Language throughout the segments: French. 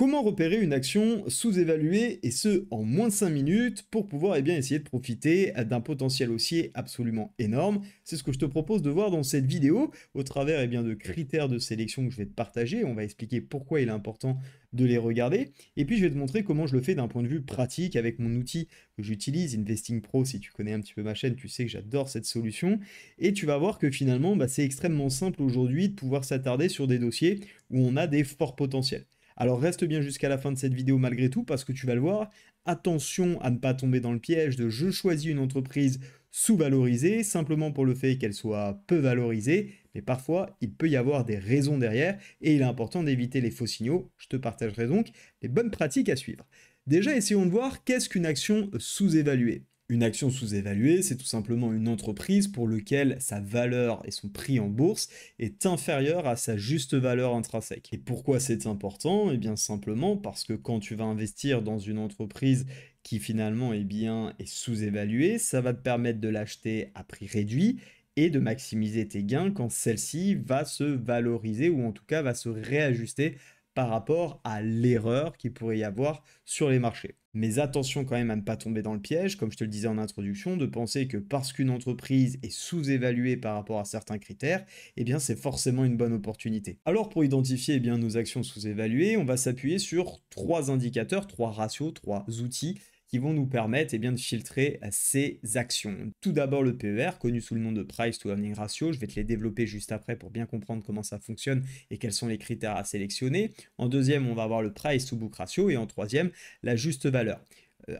Comment repérer une action sous-évaluée et ce en moins de 5 minutes pour pouvoir essayer de profiter d'un potentiel haussier absolument énorme? C'est ce que je te propose de voir dans cette vidéo au travers de critères de sélection que je vais te partager. On va expliquer pourquoi il est important de les regarder et puis je vais te montrer comment je le fais d'un point de vue pratique avec mon outil que j'utilise, Investing Pro. Si tu connais un petit peu ma chaîne, tu sais que j'adore cette solution et tu vas voir que finalement c'est extrêmement simple aujourd'hui de pouvoir s'attarder sur des dossiers où on a des forts potentiels. Alors reste bien jusqu'à la fin de cette vidéo malgré tout parce que tu vas le voir, attention à ne pas tomber dans le piège de je choisis une entreprise sous-valorisée simplement pour le fait qu'elle soit peu valorisée, mais parfois il peut y avoir des raisons derrière et il est important d'éviter les faux signaux. Je te partagerai donc les bonnes pratiques à suivre. Déjà, essayons de voir qu'est-ce qu'une action sous-évaluée. Une action sous-évaluée, c'est tout simplement une entreprise pour laquelle sa valeur et son prix en bourse est inférieur à sa juste valeur intrinsèque. Et pourquoi c'est important? Eh bien simplement parce que quand tu vas investir dans une entreprise qui finalement est sous-évaluée, ça va te permettre de l'acheter à prix réduit et de maximiser tes gains quand celle-ci va se valoriser ou en tout cas va se réajuster par rapport à l'erreur qu'il pourrait y avoir sur les marchés. Mais attention quand même à ne pas tomber dans le piège, comme je te le disais en introduction, de penser que parce qu'une entreprise est sous-évaluée par rapport à certains critères, c'est forcément une bonne opportunité. Alors pour identifier nos actions sous-évaluées, on va s'appuyer sur trois indicateurs, trois ratios, trois outils qui vont nous permettre de filtrer ces actions. Tout d'abord le PER, connu sous le nom de Price to Earning Ratio, je vais te les développer juste après pour bien comprendre comment ça fonctionne et quels sont les critères à sélectionner. En deuxième, on va avoir le Price to Book Ratio et en troisième, la juste valeur.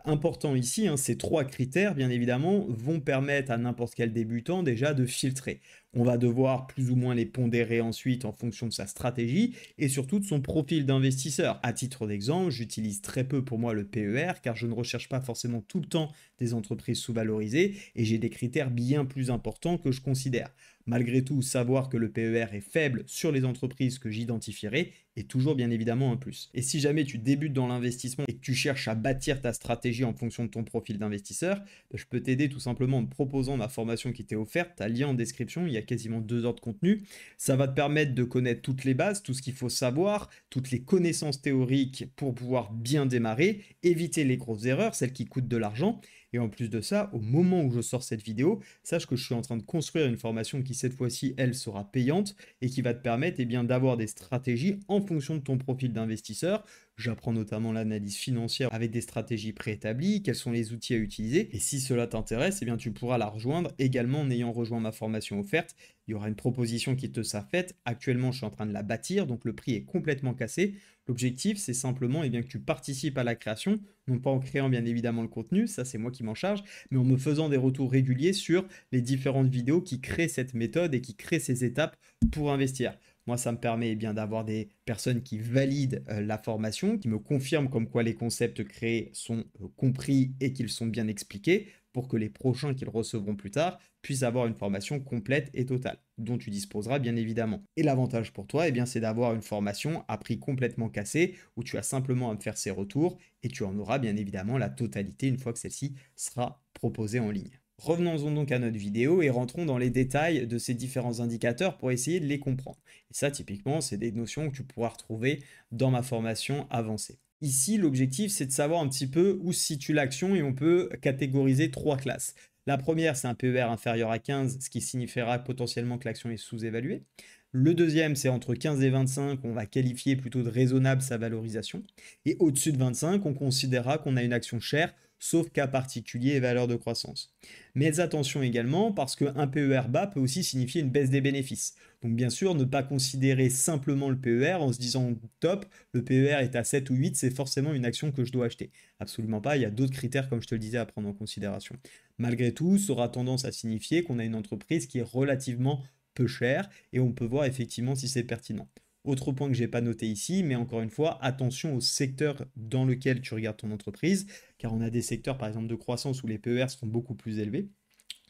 Important ici, ces trois critères, bien évidemment, vont permettre à n'importe quel débutant déjà de filtrer. On va devoir plus ou moins les pondérer ensuite en fonction de sa stratégie et surtout de son profil d'investisseur. À titre d'exemple, j'utilise très peu pour moi le PER car je ne recherche pas forcément tout le temps des entreprises sous-valorisées et j'ai des critères bien plus importants que je considère. Malgré tout, savoir que le PER est faible sur les entreprises que j'identifierai est toujours bien évidemment un plus. Et si jamais tu débutes dans l'investissement et que tu cherches à bâtir ta stratégie en fonction de ton profil d'investisseur, je peux t'aider tout simplement en te proposant ma formation qui t'est offerte. Tu as lien en description, il y a quasiment 2 heures de contenu. Ça va te permettre de connaître toutes les bases, tout ce qu'il faut savoir, toutes les connaissances théoriques pour pouvoir bien démarrer, éviter les grosses erreurs, celles qui coûtent de l'argent. Et en plus de ça, au moment où je sors cette vidéo, sache que je suis en train de construire une formation qui cette fois-ci, elle, sera payante et qui va te permettre d'avoir des stratégies en fonction de ton profil d'investisseur. J'apprends notamment l'analyse financière avec des stratégies préétablies, quels sont les outils à utiliser. Et si cela t'intéresse, tu pourras la rejoindre également en ayant rejoint ma formation offerte. Il y aura une proposition qui te sera faite. Actuellement, je suis en train de la bâtir, donc le prix est complètement cassé. L'objectif, c'est simplement que tu participes à la création, non pas en créant bien évidemment le contenu, ça c'est moi qui m'en charge, mais en me faisant des retours réguliers sur les différentes vidéos qui créent cette méthode et qui créent ces étapes pour investir. Moi, ça me permet d'avoir des personnes qui valident la formation, qui me confirment comme quoi les concepts créés sont compris et qu'ils sont bien expliqués pour que les prochains qu'ils recevront plus tard puissent avoir une formation complète et totale, dont tu disposeras bien évidemment. Et l'avantage pour toi, c'est d'avoir une formation à prix complètement cassé, où tu as simplement à me faire ces retours et tu en auras bien évidemment la totalité une fois que celle-ci sera proposée en ligne. Revenons-en donc à notre vidéo et rentrons dans les détails de ces différents indicateurs pour essayer de les comprendre. Et ça, typiquement, c'est des notions que tu pourras retrouver dans ma formation avancée. Ici, l'objectif, c'est de savoir un petit peu où se situe l'action et on peut catégoriser trois classes. La première, c'est un PER inférieur à 15, ce qui signifiera potentiellement que l'action est sous-évaluée. Le deuxième, c'est entre 15 et 25, on va qualifier plutôt de raisonnable sa valorisation. Et au-dessus de 25, on considérera qu'on a une action chère, sauf cas particulier et valeur de croissance. Mais attention également, parce qu'un PER bas peut aussi signifier une baisse des bénéfices. Donc bien sûr, ne pas considérer simplement le PER en se disant top, le PER est à 7 ou 8, c'est forcément une action que je dois acheter. Absolument pas, il y a d'autres critères, comme je te le disais, à prendre en considération. Malgré tout, ça aura tendance à signifier qu'on a une entreprise qui est relativement peu cher et on peut voir effectivement si c'est pertinent. Autre point que je n'ai pas noté ici, mais encore une fois, attention au secteur dans lequel tu regardes ton entreprise, car on a des secteurs par exemple de croissance où les PER seront beaucoup plus élevés,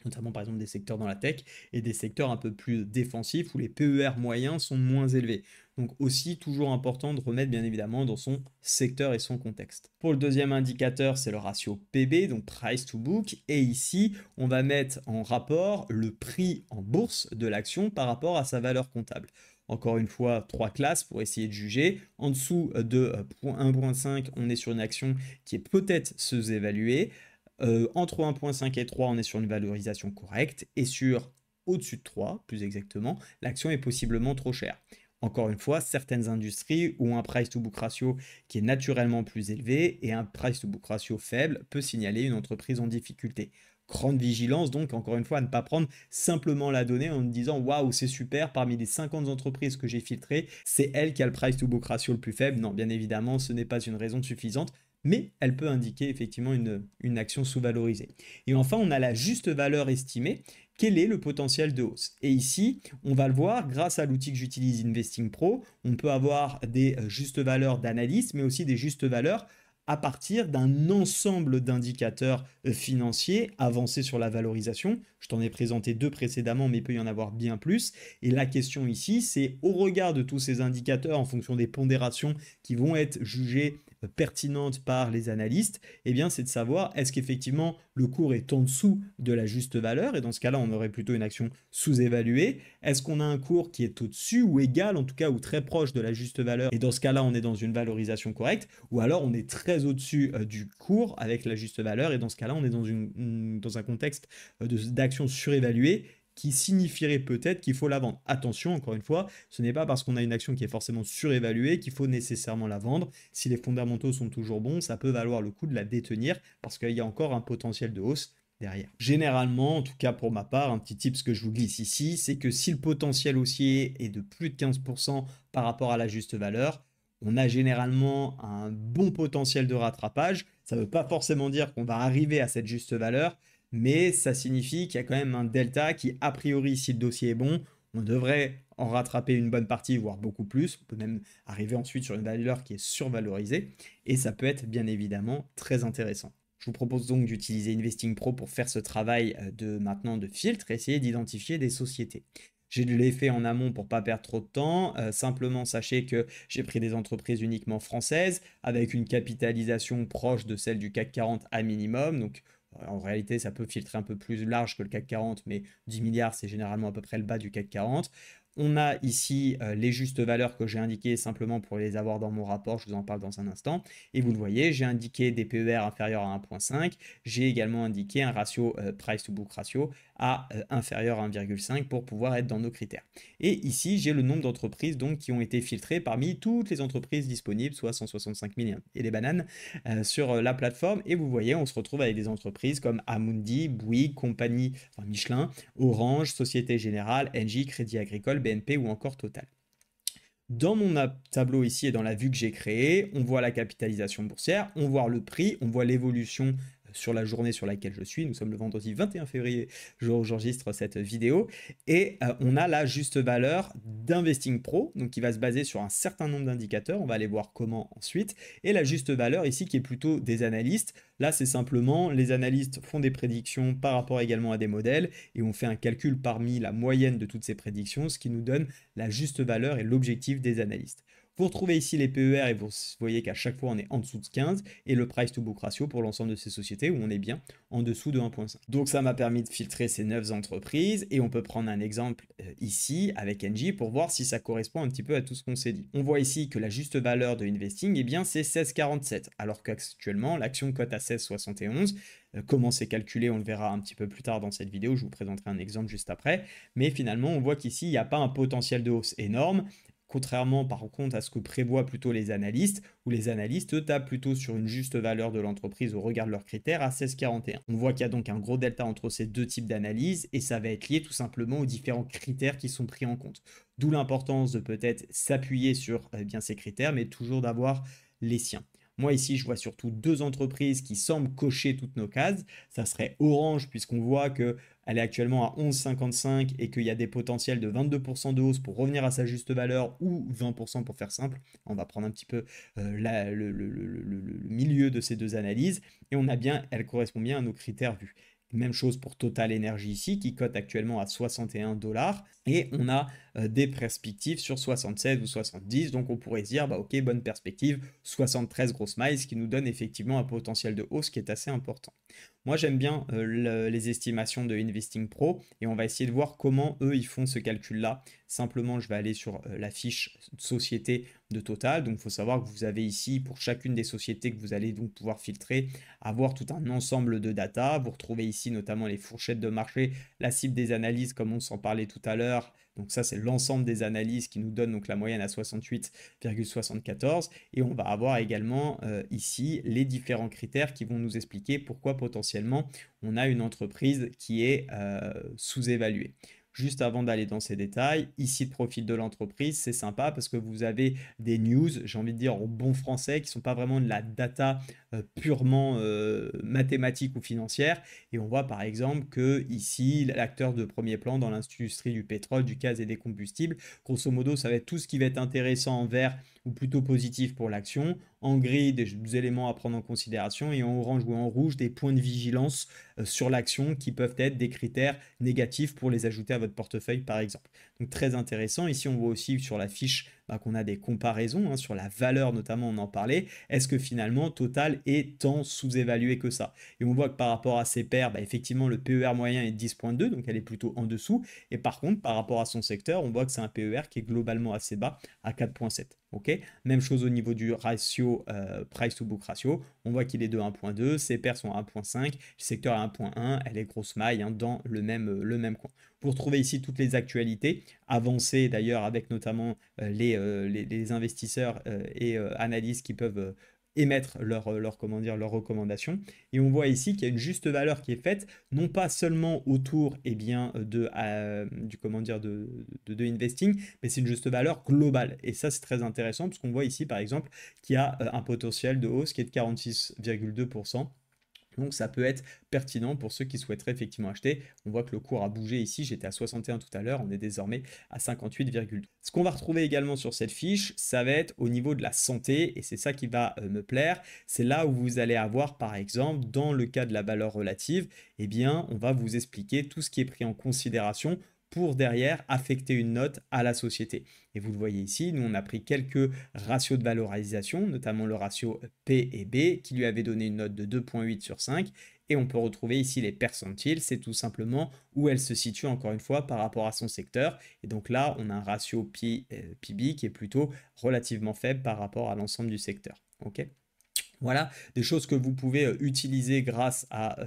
notamment par exemple des secteurs dans la tech, et des secteurs un peu plus défensifs où les PER moyens sont moins élevés. Donc aussi toujours important de remettre bien évidemment dans son secteur et son contexte. Pour le deuxième indicateur, c'est le ratio PB, donc Price to Book, et ici on va mettre en rapport le prix en bourse de l'action par rapport à sa valeur comptable. encore une fois, 3 classes pour essayer de juger. En dessous de 1.5, on est sur une action qui est peut-être sous-évaluée. Entre 1.5 et 3, on est sur une valorisation correcte. Et sur au-dessus de 3, plus exactement, l'action est possiblement trop chère. Encore une fois, certaines industries ont un price to book ratio qui est naturellement plus élevé et un price to book ratio faible peut signaler une entreprise en difficulté. Grande vigilance donc, encore une fois, à ne pas prendre simplement la donnée en disant waouh, c'est super, parmi les 50 entreprises que j'ai filtrées, c'est elle qui a le price to book ratio le plus faible. Non, bien évidemment, ce n'est pas une raison suffisante, mais elle peut indiquer effectivement une action sous-valorisée. Et enfin, on a la juste valeur estimée. Quel est le potentiel de hausse? Et ici, on va le voir grâce à l'outil que j'utilise, Investing Pro. On peut avoir des justes valeurs d'analyse, mais aussi des justes valeurs à partir d'un ensemble d'indicateurs financiers avancés sur la valorisation. Je t'en ai présenté 2 précédemment, mais il peut y en avoir bien plus. Et la question ici, c'est au regard de tous ces indicateurs, en fonction des pondérations qui vont être jugées pertinentes par les analystes, eh bien c'est de savoir est-ce qu'effectivement le cours est en dessous de la juste valeur, et dans ce cas-là on aurait plutôt une action sous-évaluée. Est-ce qu'on a un cours qui est au-dessus ou égal, en tout cas ou très proche de la juste valeur, et dans ce cas-là on est dans une valorisation correcte, ou alors on est très au-dessus du cours avec la juste valeur, et dans ce cas-là on est dans un contexte d'action surévaluée qui signifierait peut-être qu'il faut la vendre. Attention, encore une fois, ce n'est pas parce qu'on a une action qui est forcément surévaluée qu'il faut nécessairement la vendre. Si les fondamentaux sont toujours bons, ça peut valoir le coup de la détenir parce qu'il y a encore un potentiel de hausse derrière. Généralement, en tout cas pour ma part, un petit tip que je vous glisse ici, c'est que si le potentiel haussier est de plus de 15% par rapport à la juste valeur, on a généralement un bon potentiel de rattrapage. Ça ne veut pas forcément dire qu'on va arriver à cette juste valeur, mais ça signifie qu'il y a quand même un delta qui, a priori, si le dossier est bon, on devrait en rattraper une bonne partie, voire beaucoup plus. On peut même arriver ensuite sur une valeur qui est survalorisée, et ça peut être bien évidemment très intéressant. Je vous propose donc d'utiliser Investing Pro pour faire ce travail de filtre, et essayer d'identifier des sociétés. Je l'ai fait en amont pour ne pas perdre trop de temps. Simplement, sachez que j'ai pris des entreprises uniquement françaises avec une capitalisation proche de celle du CAC 40 à minimum. Donc, en réalité, ça peut filtrer un peu plus large que le CAC 40, mais 10 milliards, c'est généralement à peu près le bas du CAC 40. On a ici les justes valeurs que j'ai indiquées simplement pour les avoir dans mon rapport, je vous en parle dans un instant. Et vous le voyez, j'ai indiqué des PER inférieurs à 1.5, j'ai également indiqué un ratio price to book ratio à inférieur à 1,5 pour pouvoir être dans nos critères. Et ici, j'ai le nombre d'entreprises donc qui ont été filtrées parmi toutes les entreprises disponibles, soit 165 000 et les bananes, sur la plateforme. Et vous voyez, on se retrouve avec des entreprises comme Amundi, Bouygues, Compagnie, enfin Michelin, Orange, Société Générale, Engie, Crédit Agricole, BNP ou encore Total. Dans mon tableau ici et dans la vue que j'ai créée, on voit la capitalisation boursière, on voit le prix, on voit l'évolution sur la journée sur laquelle je suis. Nous sommes le vendredi 21 février, jour où j'enregistre cette vidéo. Et on a la juste valeur d'Investing Pro, donc qui va se baser sur un certain nombre d'indicateurs. On va aller voir comment ensuite. Et la juste valeur ici qui est plutôt des analystes. Là, c'est simplement les analystes font des prédictions par rapport également à des modèles et on fait un calcul parmi la moyenne de toutes ces prédictions, ce qui nous donne la juste valeur et l'objectif des analystes. Vous retrouvez ici les PER et vous voyez qu'à chaque fois on est en dessous de 15 et le price to book ratio pour l'ensemble de ces sociétés où on est bien en dessous de 1.5. Donc ça m'a permis de filtrer ces 9 entreprises et on peut prendre un exemple ici avec Engie pour voir si ça correspond un petit peu à tout ce qu'on s'est dit. On voit ici que la juste valeur de Investing, eh bien c'est 16,47 alors qu'actuellement l'action cote à 16,71. Comment c'est calculé, on le verra un petit peu plus tard dans cette vidéo, je vous présenterai un exemple juste après. Mais finalement, on voit qu'ici, il n'y a pas un potentiel de hausse énorme, contrairement par contre à ce que prévoient plutôt les analystes, où les analystes tapent plutôt sur une juste valeur de l'entreprise au regard de leurs critères à 16,41. On voit qu'il y a donc un gros delta entre ces deux types d'analyse et ça va être lié tout simplement aux différents critères qui sont pris en compte. D'où l'importance de peut-être s'appuyer sur bien ces critères, mais toujours d'avoir les siens. Moi ici, je vois surtout 2 entreprises qui semblent cocher toutes nos cases. Ça serait Orange, puisqu'on voit qu'elle est actuellement à 11,55 et qu'il y a des potentiels de 22% de hausse pour revenir à sa juste valeur ou 20% pour faire simple. On va prendre un petit peu le milieu de ces 2 analyses et on a bien, elle correspond bien à nos critères vus. Même chose pour Total Energy ici, qui cote actuellement à 61 $. Et on a des perspectives sur 76 ou 70. Donc on pourrait se dire, bah ok, bonne perspective, 73 grosses miles, ce qui nous donne effectivement un potentiel de hausse qui est assez important. Moi, j'aime bien les estimations de Investing Pro et on va essayer de voir comment eux, ils font ce calcul-là. Simplement, je vais aller sur la fiche société de Total. Donc, il faut savoir que vous avez ici, pour chacune des sociétés que vous allez donc pouvoir filtrer, avoir tout un ensemble de data. Vous retrouvez ici notamment les fourchettes de marché, la cible des analyses, comme on s'en parlait tout à l'heure. Donc ça, c'est l'ensemble des analyses qui nous donne donc la moyenne à 68,74. Et on va avoir également ici les différents critères qui vont nous expliquer pourquoi potentiellement on a une entreprise qui est sous-évaluée. Juste avant d'aller dans ces détails, ici le profil de l'entreprise, c'est sympa parce que vous avez des news, j'ai envie de dire en bon français, qui ne sont pas vraiment de la data purement mathématique ou financière. Et on voit par exemple que ici, l'acteur de premier plan dans l'industrie du pétrole, du gaz et des combustibles, grosso modo, ça va être tout ce qui va être intéressant en vert ou plutôt positif pour l'action. En gris, des éléments à prendre en considération et en orange ou en rouge, des points de vigilance sur l'action qui peuvent être des critères négatifs pour les ajouter à votre portefeuille par exemple. Donc très intéressant. Ici, on voit aussi sur la fiche qu'on a des comparaisons sur la valeur notamment, on en parlait. Est-ce que finalement Total est tant sous-évalué que ça? Et on voit que par rapport à ses pairs, effectivement le PER moyen est 10,2, donc elle est plutôt en dessous. Et par contre, par rapport à son secteur, on voit que c'est un PER qui est globalement assez bas à 4,7. Okay, même chose au niveau du ratio price to book ratio, on voit qu'il est de 1,2, ses pairs sont à 1,5, le secteur est à 1,1, elle est grosse maille dans le même coin. Vous retrouvez ici toutes les actualités avancées d'ailleurs avec notamment les investisseurs et analystes qui peuvent émettre leurs recommandations. Et on voit ici qu'il y a une juste valeur qui est faite, non pas seulement autour de investing, mais c'est une juste valeur globale. Et ça, c'est très intéressant parce qu'on voit ici, par exemple, qu'il y a un potentiel de hausse qui est de 46,2%. Donc ça peut être pertinent pour ceux qui souhaiteraient effectivement acheter. On voit que le cours a bougé ici, j'étais à 61 tout à l'heure, on est désormais à 58,2. Ce qu'on va retrouver également sur cette fiche, ça va être au niveau de la santé, et c'est ça qui va me plaire. C'est là où vous allez avoir par exemple, dans le cas de la valeur relative, on va vous expliquer tout ce qui est pris en considération pour derrière affecter une note à la société. Et vous le voyez ici, nous on a pris quelques ratios de valorisation, notamment le ratio P et B, qui lui avait donné une note de 2,8 sur 5. Et on peut retrouver ici les percentiles, c'est tout simplement où elle se situe encore une fois par rapport à son secteur. Et donc là, on a un ratio PB qui est plutôt relativement faible par rapport à l'ensemble du secteur. Ok. Voilà, des choses que vous pouvez utiliser grâce à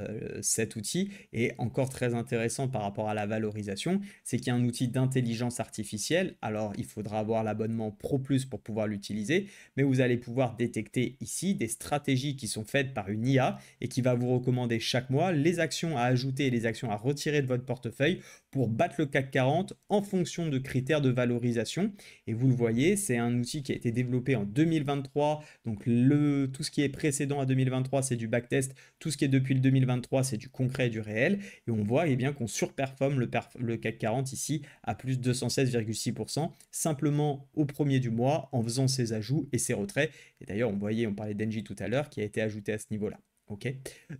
cet outil. Et encore très intéressant par rapport à la valorisation, c'est qu'il y a un outil d'intelligence artificielle. Alors, il faudra avoir l'abonnement Pro Plus pour pouvoir l'utiliser, mais vous allez pouvoir détecter ici des stratégies qui sont faites par une IA et qui va vous recommander chaque mois les actions à ajouter et les actions à retirer de votre portefeuille pour battre le CAC 40 en fonction de critères de valorisation. Et vous le voyez, c'est un outil qui a été développé en 2023. Donc tout ce qui est précédent à 2023, c'est du backtest. Tout ce qui est depuis le 2023, c'est du concret et du réel. Et on voit qu'on surperforme le CAC 40 ici à plus de 216,6% simplement au premier du mois en faisant ses ajouts et ses retraits. Et d'ailleurs, on parlait d'Engie tout à l'heure qui a été ajouté à ce niveau-là. Ok,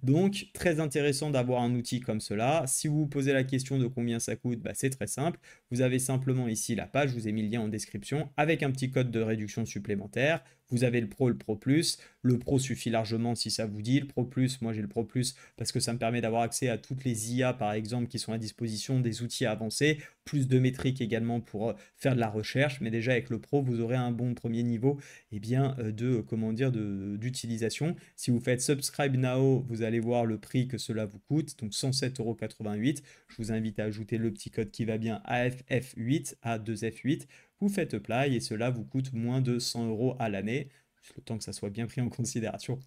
donc très intéressant d'avoir un outil comme cela. Si vous vous posez la question de combien ça coûte, c'est très simple. Vous avez simplement ici la page, je vous ai mis le lien en description avec un petit code de réduction supplémentaire. Vous avez le Pro, le Pro Plus. Le Pro suffit largement si ça vous dit. Le Pro Plus, moi j'ai le Pro Plus parce que ça me permet d'avoir accès à toutes les IA par exemple qui sont à disposition, des outils avancés, plus de métriques également pour faire de la recherche. Mais déjà avec le Pro, vous aurez un bon premier niveau d'utilisation. Si vous faites Subscribe Now, vous allez voir le prix que cela vous coûte, donc 107,88 €. Je vous invite à ajouter le petit code qui va bien AFF8, A2F8. Vous faites apply et cela vous coûte moins de 100 € à l'année, le temps que ça soit bien pris en considération,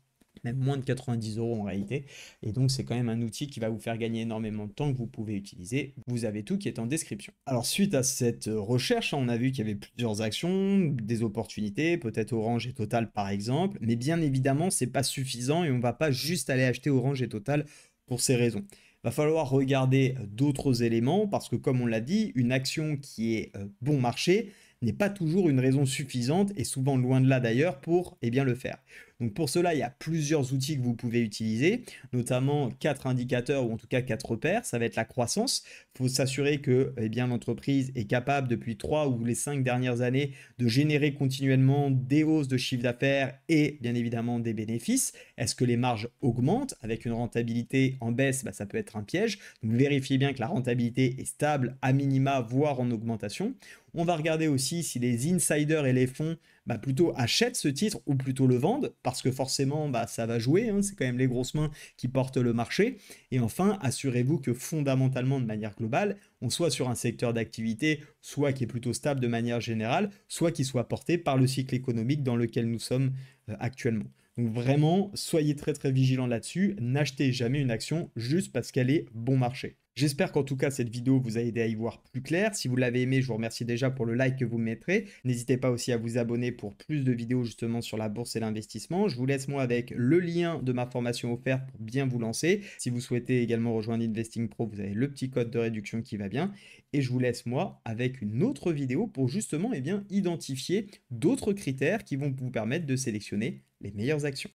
même moins de 90 € en réalité. Et donc c'est quand même un outil qui va vous faire gagner énormément de temps que vous pouvez utiliser. Vous avez tout qui est en description. Alors suite à cette recherche, on a vu qu'il y avait plusieurs actions, des opportunités, peut-être Orange et Total par exemple, mais bien évidemment c'est pas suffisant et on va pas juste aller acheter Orange et Total pour ces raisons. Va falloir regarder d'autres éléments parce que comme on l'a dit, une action qui est bon marché n'est pas toujours une raison suffisante et souvent loin de là d'ailleurs pour le faire. Donc pour cela, il y a plusieurs outils que vous pouvez utiliser, notamment 4 indicateurs ou en tout cas 4 repères. Ça va être la croissance. Il faut s'assurer que eh bien, l'entreprise est capable depuis 3 ou les 5 dernières années de générer continuellement des hausses de chiffre d'affaires et bien évidemment des bénéfices. Est-ce que les marges augmentent? Avec une rentabilité en baisse, ça peut être un piège. Donc vérifiez bien que la rentabilité est stable à minima, voire en augmentation. On va regarder aussi si les insiders et les fonds plutôt achètent ce titre ou plutôt le vendent, parce que forcément ça va jouer, hein, c'est quand même les grosses mains qui portent le marché. Et enfin, assurez-vous que fondamentalement, de manière globale, on soit sur un secteur d'activité, soit qui est plutôt stable de manière générale, soit qui soit porté par le cycle économique dans lequel nous sommes actuellement. Donc vraiment, soyez très très vigilants là-dessus, n'achetez jamais une action juste parce qu'elle est bon marché. J'espère qu'en tout cas cette vidéo vous a aidé à y voir plus clair. Si vous l'avez aimé, je vous remercie déjà pour le like que vous mettrez. N'hésitez pas aussi à vous abonner pour plus de vidéos justement sur la bourse et l'investissement. Je vous laisse moi avec le lien de ma formation offerte pour bien vous lancer. Si vous souhaitez également rejoindre Investing Pro, vous avez le petit code de réduction qui va bien. Et je vous laisse moi avec une autre vidéo pour justement identifier d'autres critères qui vont vous permettre de sélectionner les meilleures actions.